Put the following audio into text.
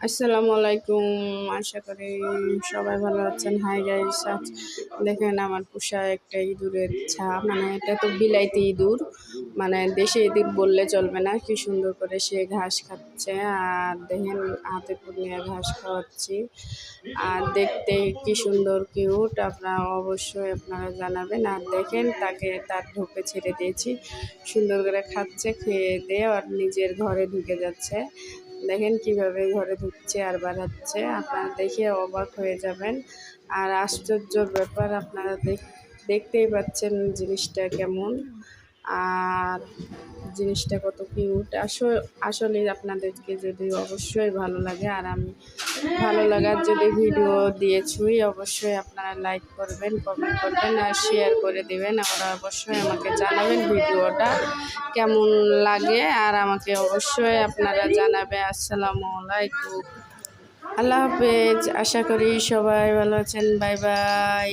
আসসালামু আলাইকুম। আশা করি সবাই ভালো আছেন। হাই গাইস, আজ দেখেন আমার পোষা একটা ইঁদুরের মানে এটা তো বিলাইতি ইঁদুর, মানে দেশি ইঁদুর বললে চলবে না। কি সুন্দর করে সে ঘাস খাচ্ছে, আর দেখেন হাতে করে নিয়ে ঘাস খাওয়াচ্ছি। আর দেখতে কি সুন্দর কিউট, আপনারা জানাবেন। আর দেখেন তার ঢোকে ছেড়ে দিয়েছি, সুন্দর করে খাচ্ছে, খেয়ে দিয়ে আর নিজের ঘরে ঢুকে যাচ্ছে। দেখেন কিভাবে ঘরে ঢুকছে আর বাড়াচ্ছে, আপনারা দেখে অবাক হয়ে যাবেন। আর আশ্চর্যর ব্যাপার, আপনারা দেখতেই পাচ্ছেন জিনিসটা কেমন, আর জিনিসটা কত কিউট। আসলে আপনাদেরকে যদি অবশ্যই ভালো লাগে, আর আমি ভালো লাগার যদি ভিডিও দিয়েছি, অবশ্যই আপনারা লাইক করবেন, কমেন্ট করবেন আর শেয়ার করে দেবেন। আপনারা অবশ্যই আমাকে জানাবেন ভিডিওটা কেমন লাগে, আর আমাকে অবশ্যই আপনারা জানাবেন। আসসালামু আলাইকুম, আল্লাহ হাফেজ। আশা করি সবাই ভালো আছেন। Bye bye.